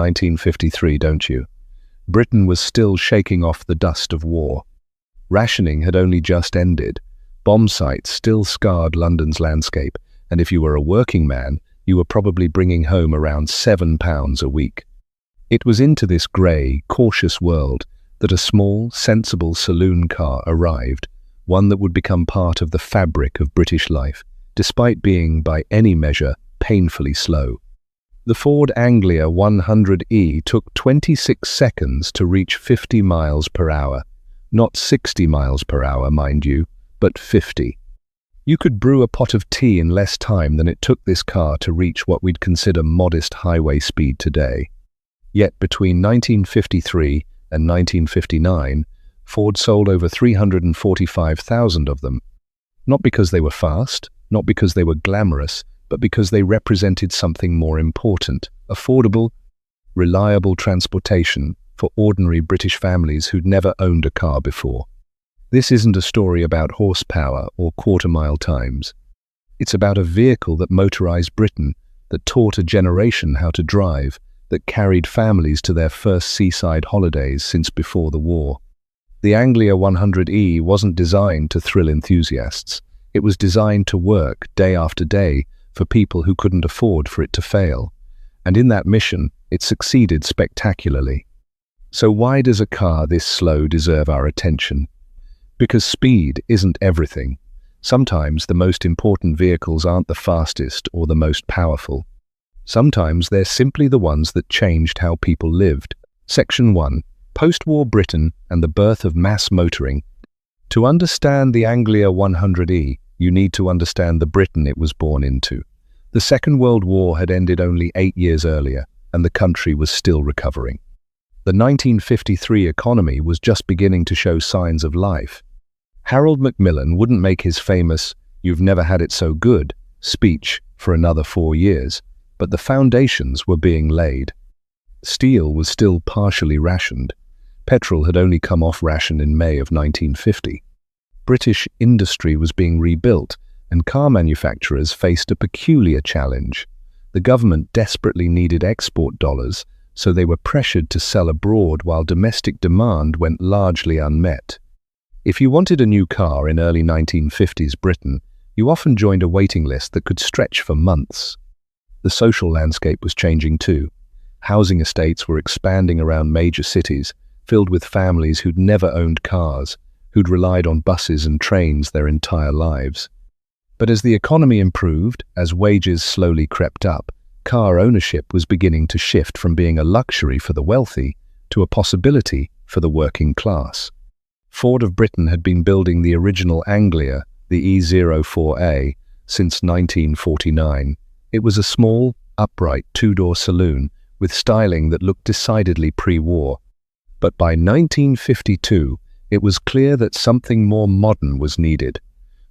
1953, don't you? Britain was still shaking off the dust of war. Rationing had only just ended. Bomb sites still scarred London's landscape, and if you were a working man, you were probably bringing home around £7 a week. It was into this grey, cautious world that a small, sensible saloon car arrived, one that would become part of the fabric of British life, despite being, by any measure, painfully slow. The Ford Anglia 100E took 26 seconds to reach 50 miles per hour. Not 60 miles per hour, mind you, but 50. You could brew a pot of tea in less time than it took this car to reach what we'd consider modest highway speed today. Yet between 1953 and 1959, Ford sold over 345,000 of them. Not because they were fast, not because they were glamorous, but because they represented something more important: affordable, reliable transportation for ordinary British families who'd never owned a car before. This isn't a story about horsepower or quarter-mile times. It's about a vehicle that motorized Britain, that taught a generation how to drive, that carried families to their first seaside holidays since before the war. The Anglia 100E wasn't designed to thrill enthusiasts. It was designed to work day after day for people who couldn't afford for it to fail. And in that mission, it succeeded spectacularly. So why does a car this slow deserve our attention? Because speed isn't everything. Sometimes the most important vehicles aren't the fastest or the most powerful. Sometimes they're simply the ones that changed how people lived. Section 1. Post-war Britain and the birth of mass motoring. To understand the Anglia 100E, you need to understand the Britain it was born into. The Second World War had ended only 8 years earlier, and the country was still recovering. The 1953 economy was just beginning to show signs of life. Harold Macmillan wouldn't make his famous "You've never had it so good" speech for another 4 years, but the foundations were being laid. Steel was still partially rationed. Petrol had only come off ration in May of 1950. British industry was being rebuilt, and car manufacturers faced a peculiar challenge. The government desperately needed export dollars, so they were pressured to sell abroad while domestic demand went largely unmet. If you wanted a new car in early 1950s Britain, you often joined a waiting list that could stretch for months. The social landscape was changing too. Housing estates were expanding around major cities, filled with families who'd never owned cars, who'd relied on buses and trains their entire lives. But as the economy improved, as wages slowly crept up, car ownership was beginning to shift from being a luxury for the wealthy to a possibility for the working class. Ford of Britain had been building the original Anglia, the E04A, since 1949. It was a small, upright, two-door saloon with styling that looked decidedly pre-war. But by 1952, it was clear that something more modern was needed.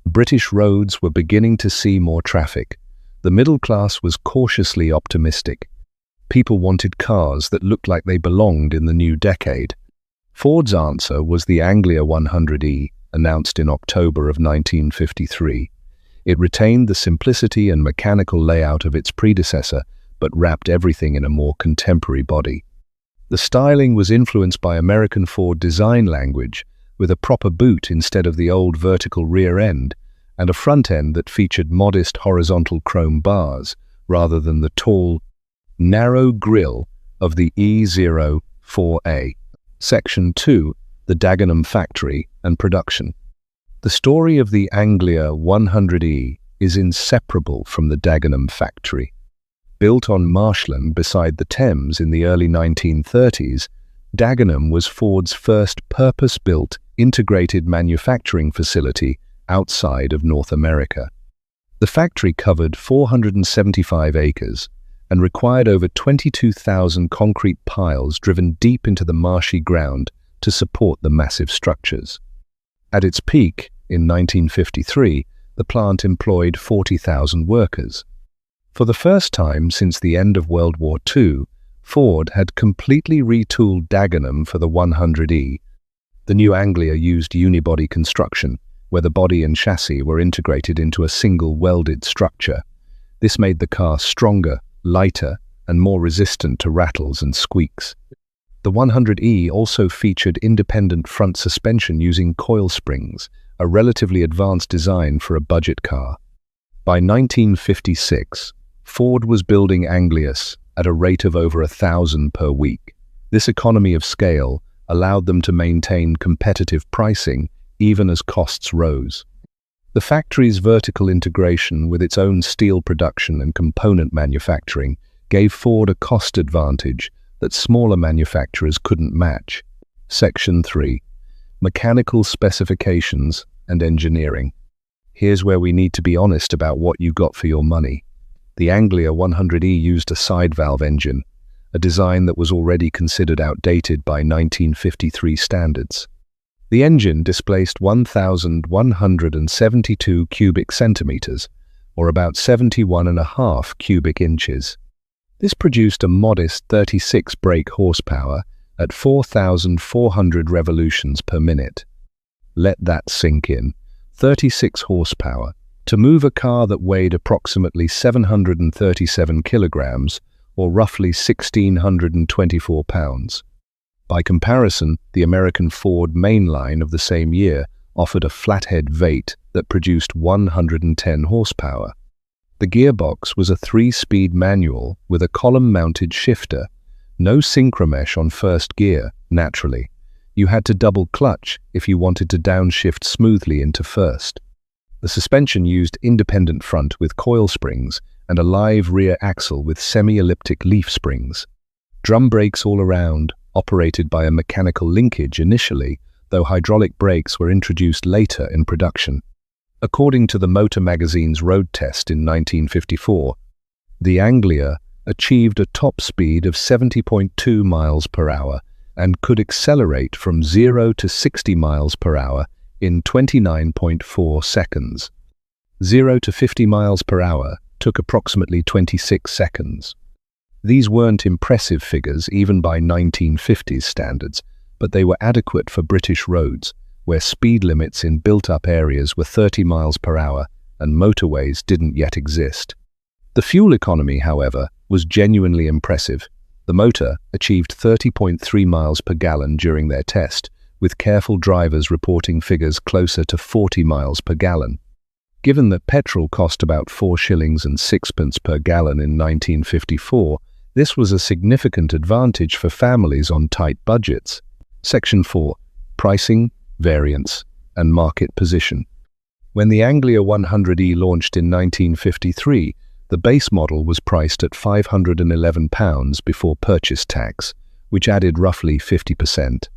British roads were beginning to see more traffic. The middle class was cautiously optimistic. People wanted cars that looked like they belonged in the new decade. Ford's answer was the Anglia 100E, announced in October of 1953. It retained the simplicity and mechanical layout of its predecessor, but wrapped everything in a more contemporary body. The styling was influenced by American Ford design language, with a proper boot instead of the old vertical rear end, and a front end that featured modest horizontal chrome bars, rather than the tall, narrow grille of the E04A. Section 2. The Dagenham Factory and Production. The story of the Anglia 100E is inseparable from the Dagenham factory. Built on marshland beside the Thames in the early 1930s, Dagenham was Ford's first purpose-built, integrated manufacturing facility outside of North America. The factory covered 475 acres and required over 22,000 concrete piles driven deep into the marshy ground to support the massive structures. At its peak, in 1953, the plant employed 40,000 workers. For the first time since the end of World War II, Ford had completely retooled Dagenham for the 100E. The new Anglia used unibody construction, where the body and chassis were integrated into a single welded structure. This made the car stronger, lighter, and more resistant to rattles and squeaks. The 100E also featured independent front suspension using coil springs, a relatively advanced design for a budget car. By 1956, Ford was building Anglias at a rate of over 1,000 per week. This economy of scale allowed them to maintain competitive pricing even as costs rose. The factory's vertical integration with its own steel production and component manufacturing gave Ford a cost advantage that smaller manufacturers couldn't match. Section 3. Mechanical specifications and engineering. Here's where we need to be honest about what you got for your money. The Anglia 100E used a side valve engine, a design that was already considered outdated by 1953 standards. The engine displaced 1,172 cubic centimeters, or about 71.5 cubic inches. This produced a modest 36 brake horsepower at 4,400 revolutions per minute. Let that sink in. 36 horsepower to move a car that weighed approximately 737 kilograms, or roughly 1,624 pounds. By comparison, the American Ford mainline of the same year offered a flathead Vate that produced 110 horsepower. The gearbox was a 3-speed manual with a column-mounted shifter. No synchromesh on first gear, naturally. You had to double clutch if you wanted to downshift smoothly into first. The suspension used independent front with coil springs and a live rear axle with semi-elliptic leaf springs. Drum brakes all around, operated by a mechanical linkage initially, though hydraulic brakes were introduced later in production. According to the Motor Magazine's road test in 1954, the Anglia achieved a top speed of 70.2 miles per hour and could accelerate from 0 to 60 miles per hour in 29.4 seconds. 0 to 50 miles per hour took approximately 26 seconds. These weren't impressive figures even by 1950s standards, but they were adequate for British roads, where speed limits in built-up areas were 30 miles per hour and motorways didn't yet exist. The fuel economy, however, was genuinely impressive. The motor achieved 30.3 miles per gallon during their test, with careful drivers reporting figures closer to 40 miles per gallon. Given that petrol cost about 4 shillings and 6pence per gallon in 1954, this was a significant advantage for families on tight budgets. Section 4. Pricing, variants, and market position. When the Anglia 100E launched in 1953, the base model was priced at £511 before purchase tax, which added roughly 50%.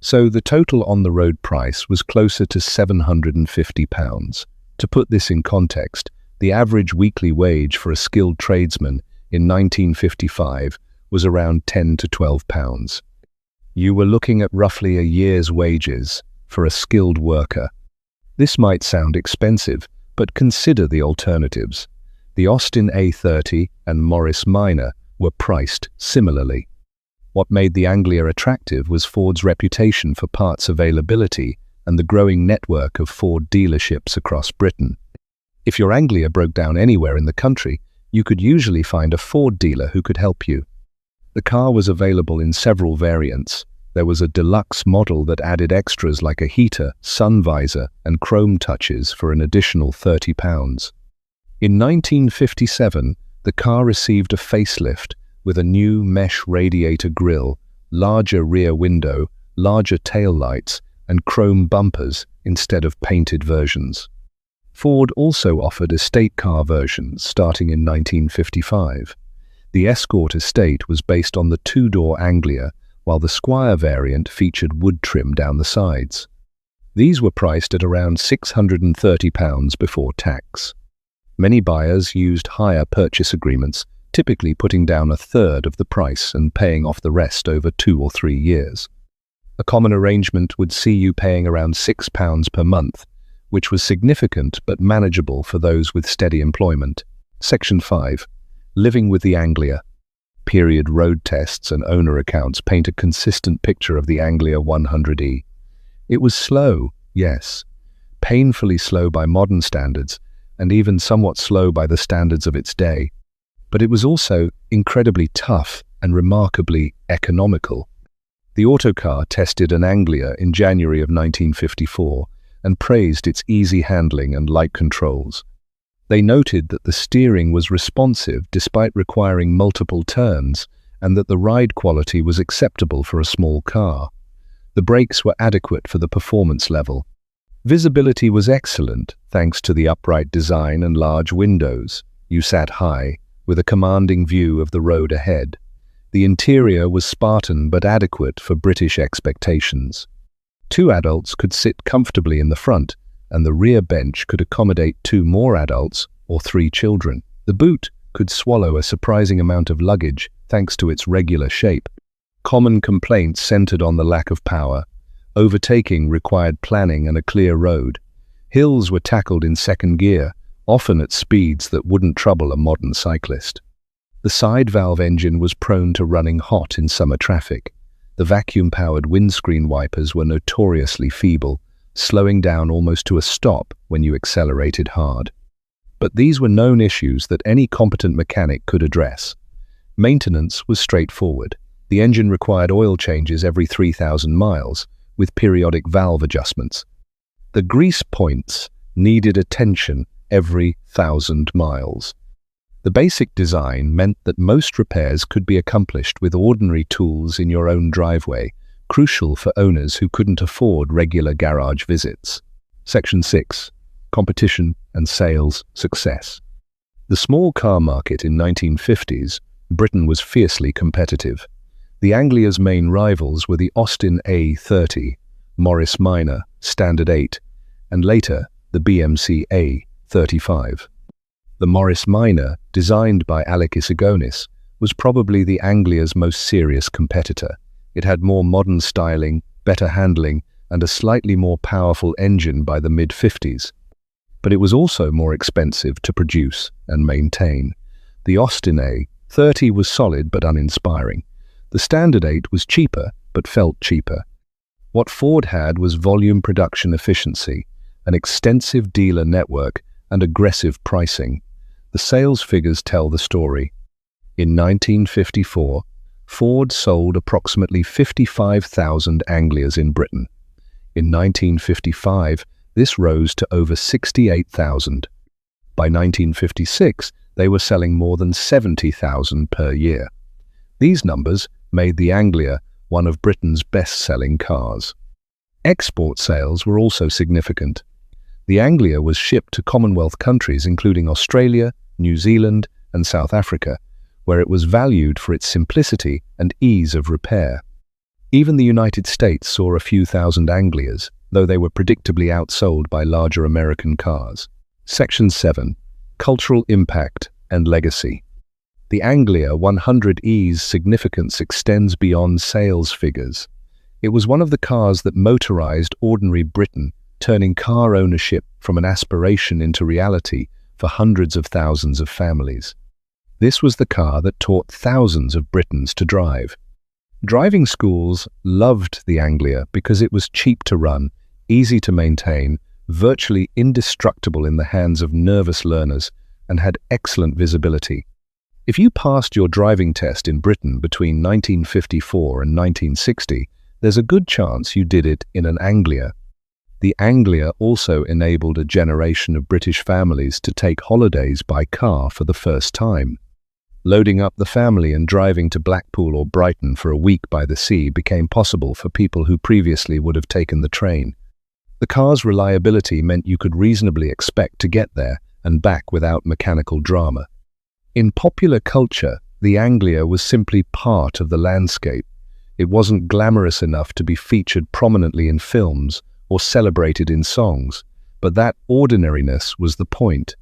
So the total on-the-road price was closer to £750. To put this in context, the average weekly wage for a skilled tradesman in 1955 was around £10 to £12. You were looking at roughly a year's wages for a skilled worker. This might sound expensive, but consider the alternatives. The Austin A30 and Morris Minor were priced similarly. What made the Anglia attractive was Ford's reputation for parts availability and the growing network of Ford dealerships across Britain. If your Anglia broke down anywhere in the country, you could usually find a Ford dealer who could help you. The car was available in several variants. There was a deluxe model that added extras like a heater, sun visor, and chrome touches for an additional £30. In 1957, the car received a facelift with a new mesh radiator grille, larger rear window, larger taillights, and chrome bumpers instead of painted versions. Ford also offered estate car versions starting in 1955. The Escort Estate was based on the two-door Anglia, while the Squire variant featured wood trim down the sides. These were priced at around £630 before tax. Many buyers used hire purchase agreements, typically putting down a third of the price and paying off the rest over 2 or 3 years. A common arrangement would see you paying around £6 per month, which was significant but manageable for those with steady employment. Section 5. Living with the Anglia. Period road tests and owner accounts paint a consistent picture of the Anglia 100E. It was slow, yes, painfully slow by modern standards, and even somewhat slow by the standards of its day. but it was also incredibly tough and remarkably economical. The autocar tested an Anglia in January of 1954 and praised its easy handling and light controls. They noted that the steering was responsive despite requiring multiple turns and that the ride quality was acceptable for a small car. The brakes were adequate for the performance level. Visibility was excellent thanks to the upright design and large windows. You sat high, with a commanding view of the road ahead. The interior was Spartan but adequate for British expectations. 2 adults could sit comfortably in the front, and the rear bench could accommodate 2 more adults or 3 children. The boot could swallow a surprising amount of luggage thanks to its regular shape. Common complaints centered on the lack of power. Overtaking required planning and a clear road. Hills were tackled in second gear, often at speeds that wouldn't trouble a modern cyclist. The side valve engine was prone to running hot in summer traffic. The vacuum-powered windscreen wipers were notoriously feeble, slowing down almost to a stop when you accelerated hard. But these were known issues that any competent mechanic could address. Maintenance was straightforward. The engine required oil changes every 3,000 miles, with periodic valve adjustments. The grease points needed attention every 1,000 miles. The basic design meant that most repairs could be accomplished with ordinary tools in your own driveway, crucial for owners who couldn't afford regular garage visits. Section 6. Competition and Sales Success. The small car market in 1950s, Britain was fiercely competitive. The Anglia's main rivals were the Austin A30, Morris Minor, Standard 8, and later the BMC A35. The Morris Minor, designed by Alec Isagonis, was probably the Anglia's most serious competitor. It had more modern styling, better handling, and a slightly more powerful engine by the mid-50s. But it was also more expensive to produce and maintain. The Austin A30 was solid but uninspiring. The Standard 8 was cheaper, but felt cheaper. What Ford had was volume production efficiency, an extensive dealer network, and aggressive pricing. The sales figures tell the story. In 1954, Ford sold approximately 55,000 Anglias in Britain. In 1955, this rose to over 68,000. By 1956, they were selling more than 70,000 per year. These numbers made the Anglia one of Britain's best-selling cars. Export sales were also significant. The Anglia was shipped to Commonwealth countries including Australia, New Zealand, and South Africa, where it was valued for its simplicity and ease of repair. Even the United States saw a few thousand Anglias, though they were predictably outsold by larger American cars. Section 7. Cultural Impact and Legacy. The Anglia 100E's significance extends beyond sales figures. It was one of the cars that motorized ordinary Britain, turning car ownership from an aspiration into reality for hundreds of thousands of families. This was the car that taught thousands of Britons to drive. Driving schools loved the Anglia because it was cheap to run, easy to maintain, virtually indestructible in the hands of nervous learners, and had excellent visibility. If you passed your driving test in Britain between 1954 and 1960, there's a good chance you did it in an Anglia. The Anglia also enabled a generation of British families to take holidays by car for the first time. Loading up the family and driving to Blackpool or Brighton for a week by the sea became possible for people who previously would have taken the train. The car's reliability meant you could reasonably expect to get there and back without mechanical drama. In popular culture, the Anglia was simply part of the landscape. It wasn't glamorous enough to be featured prominently in films or celebrated in songs, but that ordinariness was the point.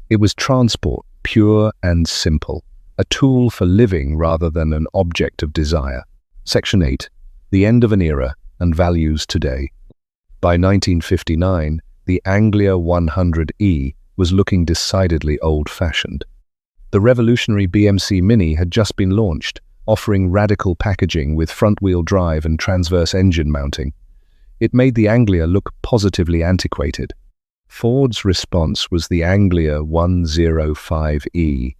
It was transport, pure and simple, a tool for living rather than an object of desire. Section 8. The End of an Era and Values Today. By 1959, the Anglia 100E was looking decidedly old-fashioned. The revolutionary BMC Mini had just been launched, offering radical packaging with front-wheel drive and transverse engine mounting. It made the Anglia look positively antiquated. Ford's response was the Anglia 105E,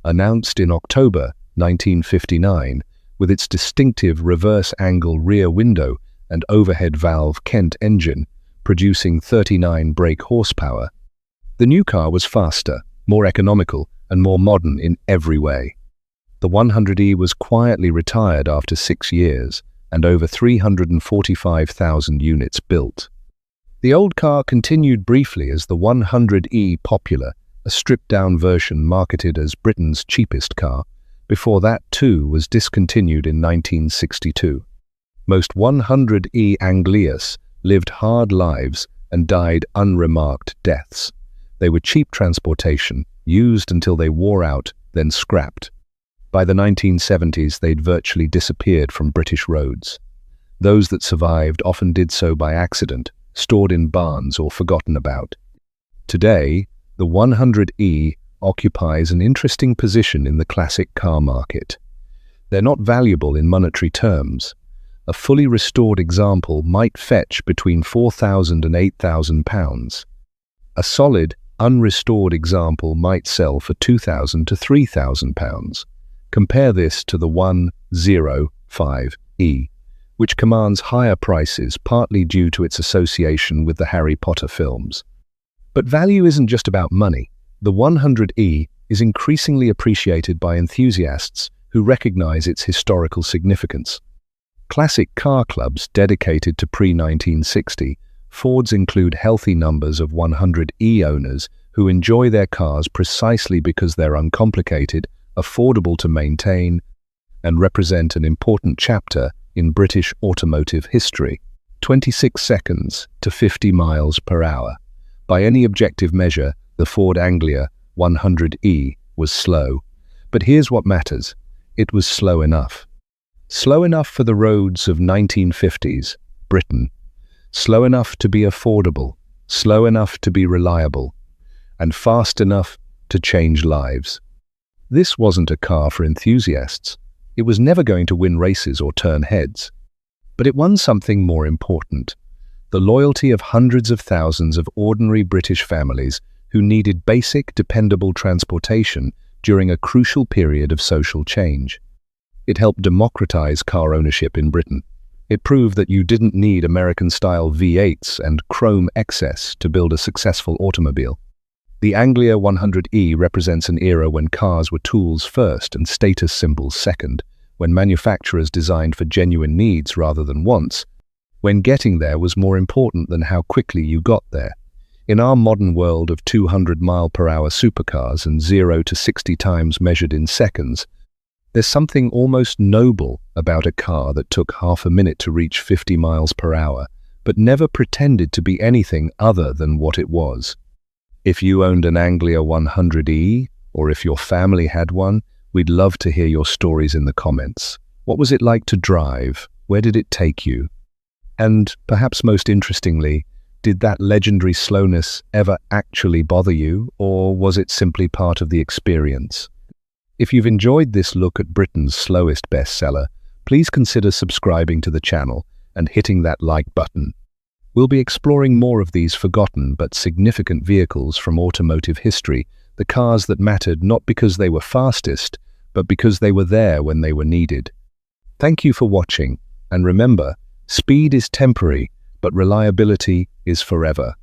announced in October 1959, with its distinctive reverse-angle rear window and overhead valve Kent engine, producing 39 brake horsepower. The new car was faster, more economical, and more modern in every way. The 100E was quietly retired after 6 years, and over 345,000 units built. The old car continued briefly as the 100E Popular, a stripped-down version marketed as Britain's cheapest car. Before that, too, was discontinued in 1962. Most 100E Anglias lived hard lives and died unremarked deaths. They were cheap transportation, used until they wore out, then scrapped. By the 1970s, they'd virtually disappeared from British roads. Those that survived often did so by accident, stored in barns or forgotten about. Today, the 100E occupies an interesting position in the classic car market. They're not valuable in monetary terms. A fully restored example might fetch between £4,000 and £8,000. A solid, unrestored example might sell for £2,000 to £3,000. Compare this to the 105E, which commands higher prices partly due to its association with the Harry Potter films. But value isn't just about money. The 100E is increasingly appreciated by enthusiasts who recognize its historical significance. Classic car clubs dedicated to pre-1960, Fords include healthy numbers of 100E owners who enjoy their cars precisely because they're uncomplicated, affordable to maintain, and represent an important chapter in British automotive history. 26 seconds to 50 miles per hour. By any objective measure, the Ford Anglia 100E was slow. But here's what matters. It was slow enough. Slow enough for the roads of 1950s Britain. Slow enough to be affordable. Slow enough to be reliable. And fast enough to change lives. This wasn't a car for enthusiasts. It was never going to win races or turn heads. But it won something more important: the loyalty of hundreds of thousands of ordinary British families who needed basic, dependable transportation during a crucial period of social change. It helped democratize car ownership in Britain. It proved that you didn't need American-style V8s and chrome excess to build a successful automobile. The Anglia 100E represents an era when cars were tools first and status symbols second, when manufacturers designed for genuine needs rather than wants, when getting there was more important than how quickly you got there. In our modern world of 200-mile-per-hour supercars and 0 to 60 times measured in seconds, there's something almost noble about a car that took half a minute to reach 50 miles per hour, but never pretended to be anything other than what it was. If you owned an Anglia 100E, or if your family had one, we'd love to hear your stories in the comments. What was it like to drive? Where did it take you? And, perhaps most interestingly, did that legendary slowness ever actually bother you, or was it simply part of the experience? If you've enjoyed this look at Britain's slowest bestseller, please consider subscribing to the channel and hitting that like button. We'll be exploring more of these forgotten but significant vehicles from automotive history, the cars that mattered not because they were fastest, but because they were there when they were needed. Thank you for watching, and remember, speed is temporary, but reliability is forever.